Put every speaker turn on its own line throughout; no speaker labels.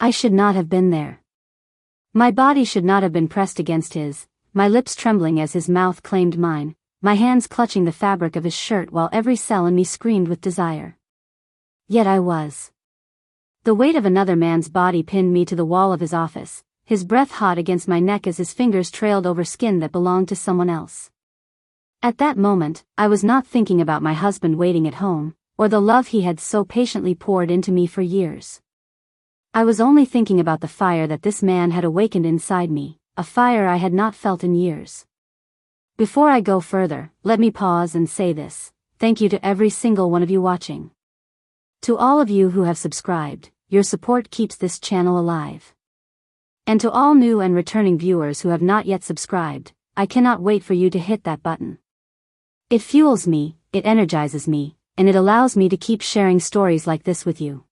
I should not have been there. My body should not have been pressed against his, my lips trembling as his mouth claimed mine, my hands clutching the fabric of his shirt while every cell in me screamed with desire. Yet I was. The weight of another man's body pinned me to the wall of his office, his breath hot against my neck as his fingers trailed over skin that belonged to someone else. At that moment, I was not thinking about my husband waiting at home, or the love he had so patiently poured into me for years. I was only thinking about the fire that this man had awakened inside me, a fire I had not felt in years. Before I go further, let me pause and say this: thank you to every single one of you watching. To all of you who have subscribed, your support keeps this channel alive. And to all new and returning viewers who have not yet subscribed, I cannot wait for you to hit that button. It fuels me, it energizes me, and it allows me to keep sharing stories like this with you.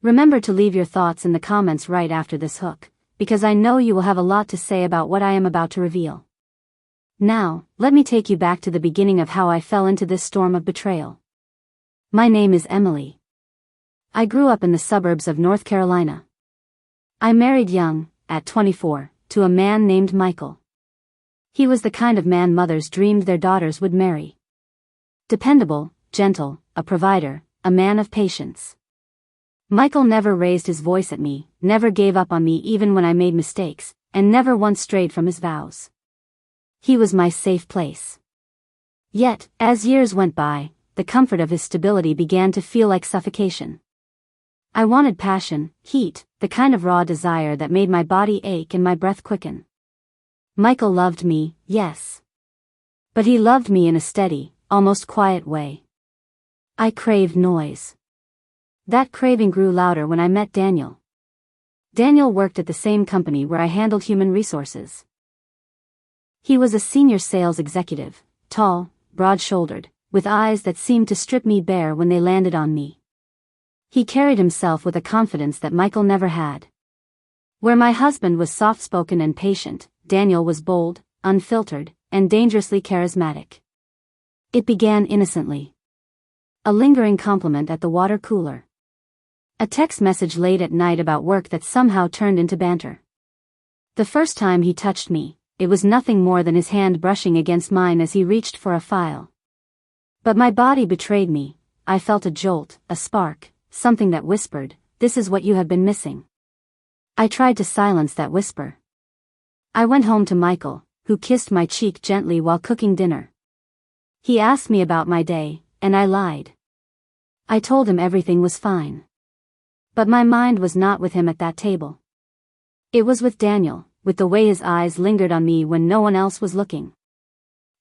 Remember to leave your thoughts in the comments right after this hook, because I know you will have a lot to say about what I am about to reveal. Now, let me take you back to the beginning of how I fell into this storm of betrayal. My name is Emily. I grew up in the suburbs of North Carolina. I married young, at 24, to a man named Michael. He was the kind of man mothers dreamed their daughters would marry. Dependable, gentle, a provider, a man of patience. Michael never raised his voice at me, never gave up on me even when I made mistakes, and never once strayed from his vows. He was my safe place. Yet, as years went by, the comfort of his stability began to feel like suffocation. I wanted passion, heat, the kind of raw desire that made my body ache and my breath quicken. Michael loved me, yes. But he loved me in a steady, almost quiet way. I craved noise. That craving grew louder when I met Daniel. Daniel worked at the same company where I handled human resources. He was a senior sales executive, tall, broad-shouldered, with eyes that seemed to strip me bare when they landed on me. He carried himself with a confidence that Michael never had. Where my husband was soft-spoken and patient, Daniel was bold, unfiltered, and dangerously charismatic. It began innocently. A lingering compliment at the water cooler. A text message late at night about work that somehow turned into banter. The first time he touched me, it was nothing more than his hand brushing against mine as he reached for a file. But my body betrayed me. I felt a jolt, a spark, something that whispered, "This is what you have been missing." I tried to silence that whisper. I went home to Michael, who kissed my cheek gently while cooking dinner. He asked me about my day, and I lied. I told him everything was fine. But my mind was not with him at that table. It was with Daniel, with the way his eyes lingered on me when no one else was looking.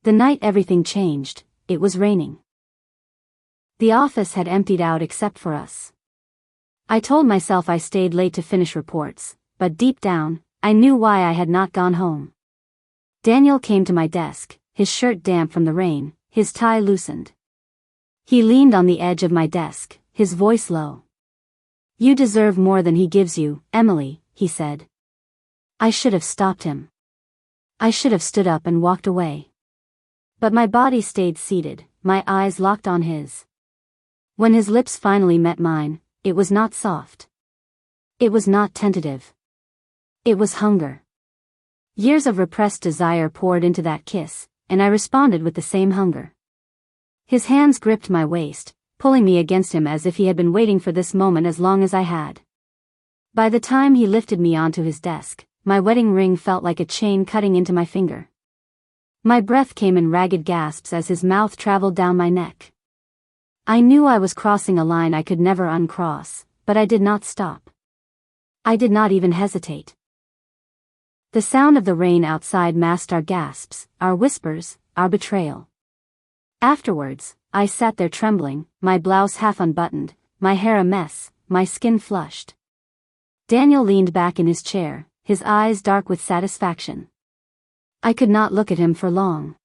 The night everything changed, it was raining. The office had emptied out except for us. I told myself I stayed late to finish reports, but deep down, I knew why I had not gone home. Daniel came to my desk, his shirt damp from the rain, his tie loosened. He leaned on the edge of my desk, his voice low. "You deserve more than he gives you, Emily," he said. I should have stopped him. I should have stood up and walked away. But my body stayed seated, my eyes locked on his. When his lips finally met mine, it was not soft. It was not tentative. It was hunger. Years of repressed desire poured into that kiss, and I responded with the same hunger. His hands gripped my waist, pulling me against him as if he had been waiting for this moment as long as I had. By the time he lifted me onto his desk, my wedding ring felt like a chain cutting into my finger. My breath came in ragged gasps as his mouth traveled down my neck. I knew I was crossing a line I could never uncross, but I did not stop. I did not even hesitate. The sound of the rain outside masked our gasps, our whispers, our betrayal. Afterwards, I sat there trembling, my blouse half unbuttoned, my hair a mess, my skin flushed. Daniel leaned back in his chair, his eyes dark with satisfaction. I could not look at him for long.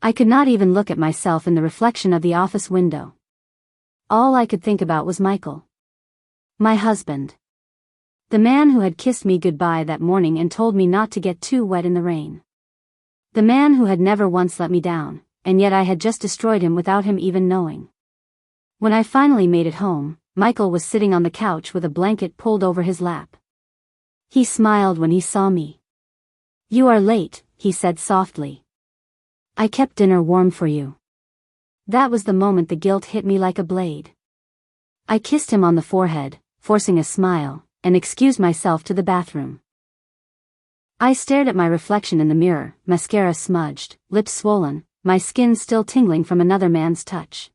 I could not even look at myself in the reflection of the office window. All I could think about was Michael. My husband. The man who had kissed me goodbye that morning and told me not to get too wet in the rain. The man who had never once let me down, and yet I had just destroyed him without him even knowing. When I finally made it home, Michael was sitting on the couch with a blanket pulled over his lap. He smiled when he saw me. "You are late," he said softly. "I kept dinner warm for you." That was the moment the guilt hit me like a blade. I kissed him on the forehead, forcing a smile, and excused myself to the bathroom. I stared at my reflection in the mirror, mascara smudged, lips swollen, my skin still tingling from another man's touch.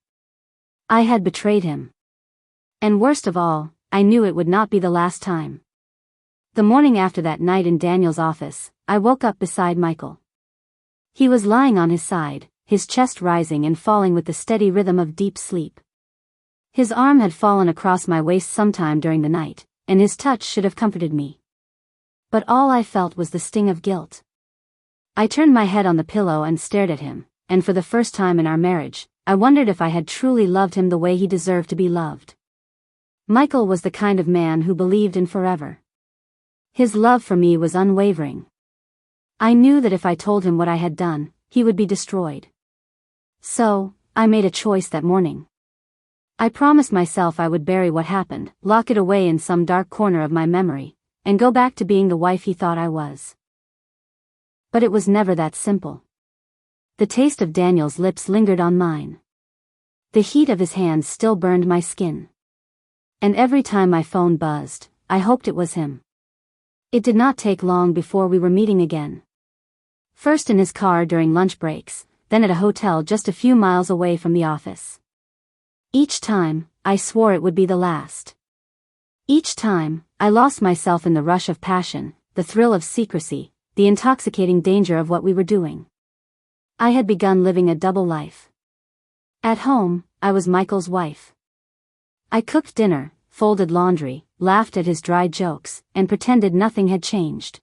I had betrayed him. And worst of all, I knew it would not be the last time. The morning after that night in Daniel's office, I woke up beside Michael. He was lying on his side, his chest rising and falling with the steady rhythm of deep sleep. His arm had fallen across my waist sometime during the night, and his touch should have comforted me. But all I felt was the sting of guilt. I turned my head on the pillow and stared at him, and for the first time in our marriage, I wondered if I had truly loved him the way he deserved to be loved. Michael was the kind of man who believed in forever. His love for me was unwavering. I knew that if I told him what I had done, he would be destroyed. So, I made a choice that morning. I promised myself I would bury what happened, lock it away in some dark corner of my memory, and go back to being the wife he thought I was. But it was never that simple. The taste of Daniel's lips lingered on mine. The heat of his hands still burned my skin. And every time my phone buzzed, I hoped it was him. It did not take long before we were meeting again. First in his car during lunch breaks, then at a hotel just a few miles away from the office. Each time, I swore it would be the last. Each time, I lost myself in the rush of passion, the thrill of secrecy, the intoxicating danger of what we were doing. I had begun living a double life. At home, I was Michael's wife. I cooked dinner, folded laundry, laughed at his dry jokes, and pretended nothing had changed.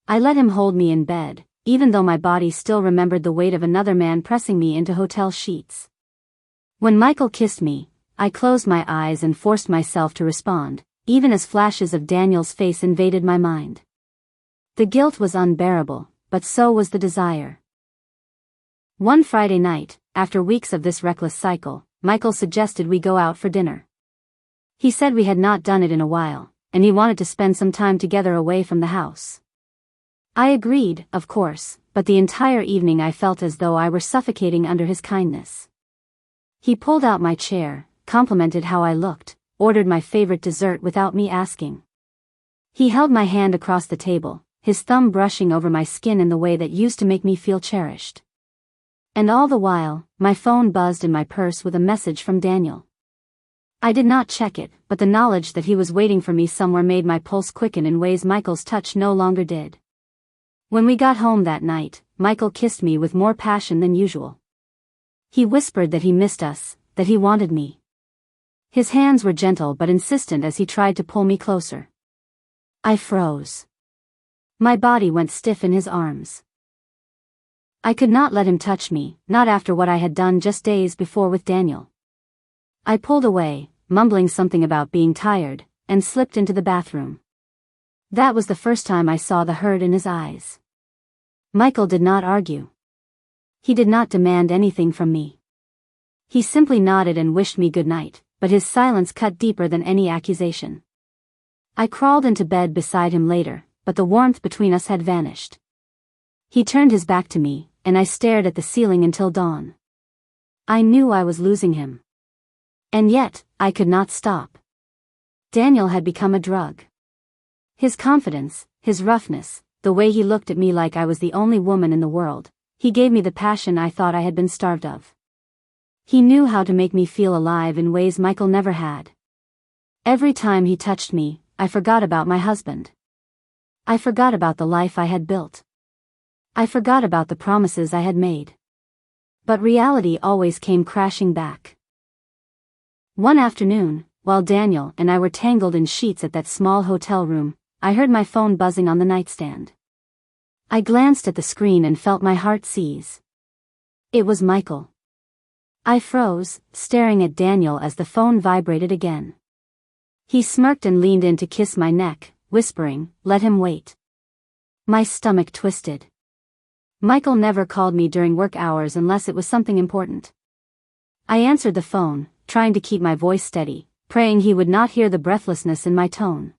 I let him hold me in bed, even though my body still remembered the weight of another man pressing me into hotel sheets. When Michael kissed me, I closed my eyes and forced myself to respond, even as flashes of Daniel's face invaded my mind. The guilt was unbearable, but so was the desire. One Friday night, after weeks of this reckless cycle, Michael suggested we go out for dinner. He said we had not done it in a while, and he wanted to spend some time together away from the house. I agreed, of course, but the entire evening I felt as though I were suffocating under his kindness. He pulled out my chair, complimented how I looked, ordered my favorite dessert without me asking. He held my hand across the table, his thumb brushing over my skin in the way that used to make me feel cherished. And all the while, my phone buzzed in my purse with a message from Daniel. I did not check it, but the knowledge that he was waiting for me somewhere made my pulse quicken in ways Michael's touch no longer did. When we got home that night, Michael kissed me with more passion than usual. He whispered that he missed us, that he wanted me. His hands were gentle but insistent as he tried to pull me closer. I froze. My body went stiff in his arms. I could not let him touch me, not after what I had done just days before with Daniel. I pulled away, mumbling something about being tired, and slipped into the bathroom. That was the first time I saw the hurt in his eyes. Michael did not argue. He did not demand anything from me. He simply nodded and wished me good night, but his silence cut deeper than any accusation. I crawled into bed beside him later, but the warmth between us had vanished. He turned his back to me, and I stared at the ceiling until dawn. I knew I was losing him. And yet, I could not stop. Daniel had become a drug. His confidence, his roughness, the way he looked at me like I was the only woman in the world, he gave me the passion I thought I had been starved of. He knew how to make me feel alive in ways Michael never had. Every time he touched me, I forgot about my husband. I forgot about the life I had built. I forgot about the promises I had made. But reality always came crashing back. One afternoon, while Daniel and I were tangled in sheets at that small hotel room, I heard my phone buzzing on the nightstand. I glanced at the screen and felt my heart seize. It was Michael. I froze, staring at Daniel as the phone vibrated again. He smirked and leaned in to kiss my neck, whispering, "Let him wait." My stomach twisted. Michael never called me during work hours unless it was something important. I answered the phone, trying to keep my voice steady, praying he would not hear the breathlessness in my tone.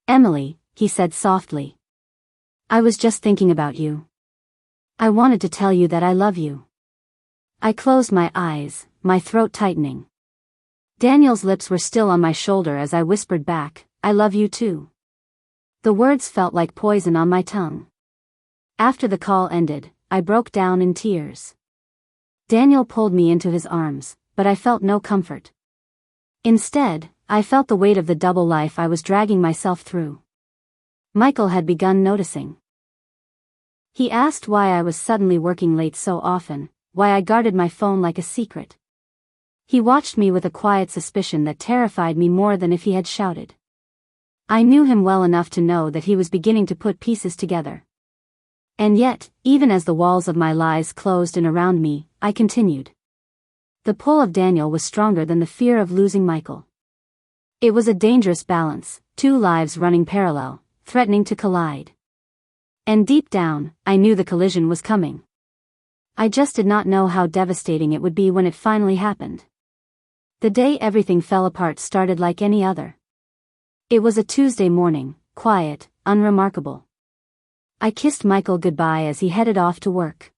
"Emily," he said softly. "I was just thinking about you. I wanted to tell you that I love you." I closed my eyes, my throat tightening. Daniel's lips were still on my shoulder as I whispered back, "I love you too." The words felt like poison on my tongue. After the call ended, I broke down in tears. Daniel pulled me into his arms, but I felt no comfort. Instead, I felt the weight of the double life I was dragging myself through. Michael had begun noticing. He asked why I was suddenly working late so often, why I guarded my phone like a secret. He watched me with a quiet suspicion that terrified me more than if he had shouted. I knew him well enough to know that he was beginning to put pieces together. And yet, even as the walls of my lies closed in around me, I continued. The pull of Daniel was stronger than the fear of losing Michael. It was a dangerous balance, two lives running parallel, threatening to collide. And deep down, I knew the collision was coming. I just did not know how devastating it would be when it finally happened. The day everything fell apart started like any other. It was a Tuesday morning, quiet, unremarkable. I kissed Michael goodbye as he headed off to work.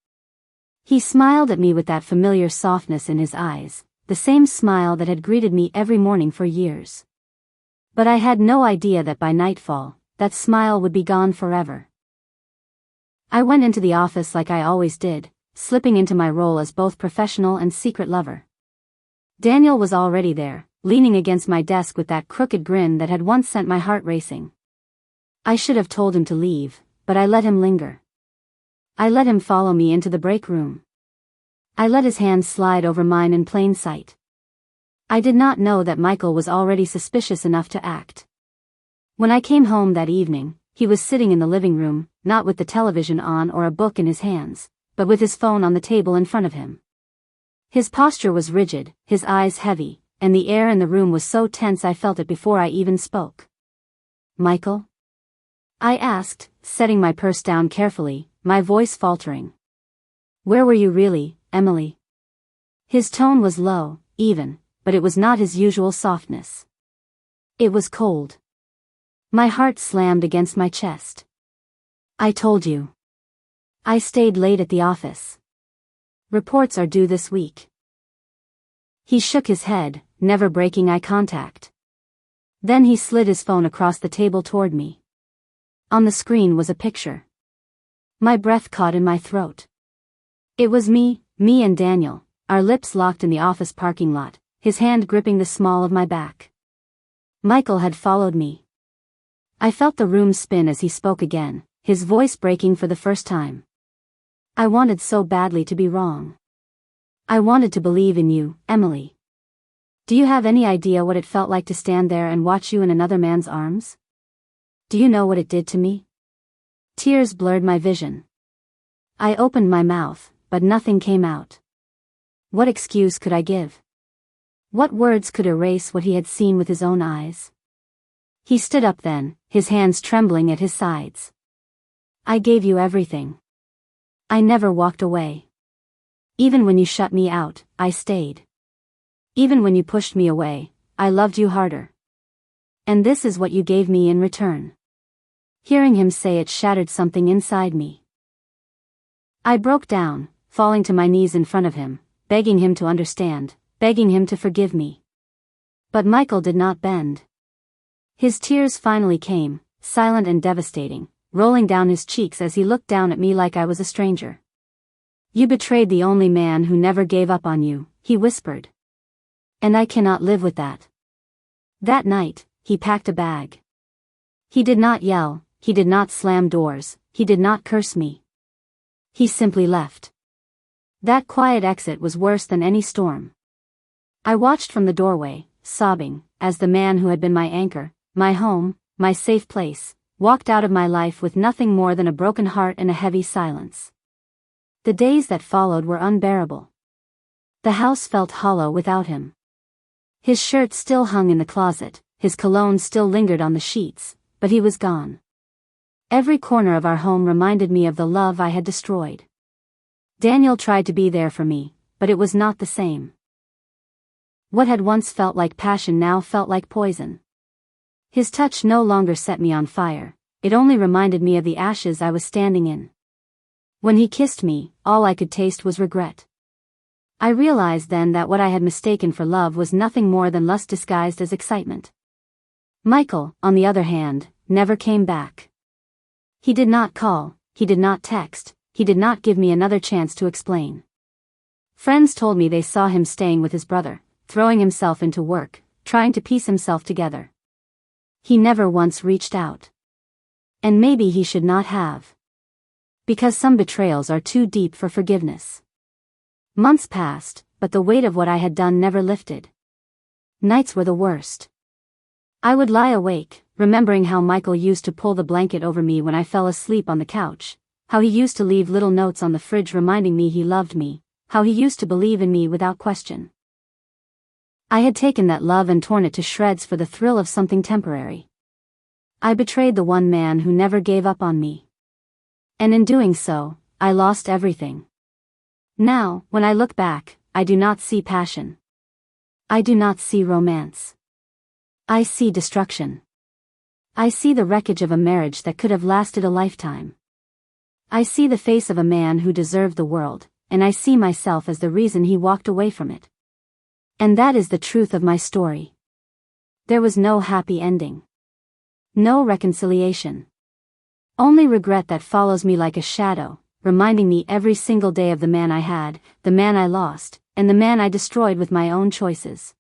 He smiled at me with that familiar softness in his eyes, the same smile that had greeted me every morning for years. But I had no idea that by nightfall, that smile would be gone forever. I went into the office like I always did, slipping into my role as both professional and secret lover. Daniel was already there, leaning against my desk with that crooked grin that had once sent my heart racing. I should have told him to leave, but I let him linger. I let him follow me into the break room. I let his hand slide over mine in plain sight. I did not know that Michael was already suspicious enough to act. When I came home that evening, he was sitting in the living room, not with the television on or a book in his hands, but with his phone on the table in front of him. His posture was rigid, his eyes heavy, and the air in the room was so tense I felt it before I even spoke. "Michael?" I asked, setting my purse down carefully, my voice faltering. "Where were you really, Emily?" His tone was low, even, but it was not his usual softness. It was cold. My heart slammed against my chest. "I told you. I stayed late at the office. Reports are due this week." He shook his head, never breaking eye contact. Then he slid his phone across the table toward me. On the screen was a picture. My breath caught in my throat. It was me and Daniel, our lips locked in the office parking lot, his hand gripping the small of my back. Michael had followed me. I felt the room spin as he spoke again, his voice breaking for the first time. "I wanted so badly to be wrong. I wanted to believe in you, Emily. Do you have any idea what it felt like to stand there and watch you in another man's arms? Do you know what it did to me?" Tears blurred my vision. I opened my mouth, but nothing came out. What excuse could I give? What words could erase what he had seen with his own eyes? He stood up then, his hands trembling at his sides. "I gave you everything. I never walked away. Even when you shut me out, I stayed. Even when you pushed me away, I loved you harder. And this is what you gave me in return." Hearing him say it shattered something inside me. I broke down, falling to my knees in front of him, begging him to understand, begging him to forgive me. But Michael did not bend. His tears finally came, silent and devastating, rolling down his cheeks as he looked down at me like I was a stranger. "You betrayed the only man who never gave up on you," he whispered. "And I cannot live with that." That night, he packed a bag. He did not yell, he did not slam doors, he did not curse me. He simply left. That quiet exit was worse than any storm. I watched from the doorway, sobbing, as the man who had been my anchor, my home, my safe place, walked out of my life with nothing more than a broken heart and a heavy silence. The days that followed were unbearable. The house felt hollow without him. His shirt still hung in the closet, his cologne still lingered on the sheets, but he was gone. Every corner of our home reminded me of the love I had destroyed. Daniel tried to be there for me, but it was not the same. What had once felt like passion now felt like poison. His touch no longer set me on fire, it only reminded me of the ashes I was standing in. When he kissed me, all I could taste was regret. I realized then that what I had mistaken for love was nothing more than lust disguised as excitement. Michael, on the other hand, never came back. He did not call, he did not text, he did not give me another chance to explain. Friends told me they saw him staying with his brother, throwing himself into work, trying to piece himself together. He never once reached out. And maybe he should not have. Because some betrayals are too deep for forgiveness. Months passed, but the weight of what I had done never lifted. Nights were the worst. I would lie awake, remembering how Michael used to pull the blanket over me when I fell asleep on the couch, how he used to leave little notes on the fridge reminding me he loved me, how he used to believe in me without question. I had taken that love and torn it to shreds for the thrill of something temporary. I betrayed the one man who never gave up on me. And in doing so, I lost everything. Now, when I look back, I do not see passion. I do not see romance. I see destruction. I see the wreckage of a marriage that could have lasted a lifetime. I see the face of a man who deserved the world, and I see myself as the reason he walked away from it. And that is the truth of my story. There was no happy ending. No reconciliation. Only regret that follows me like a shadow, reminding me every single day of the man I had, the man I lost, and the man I destroyed with my own choices.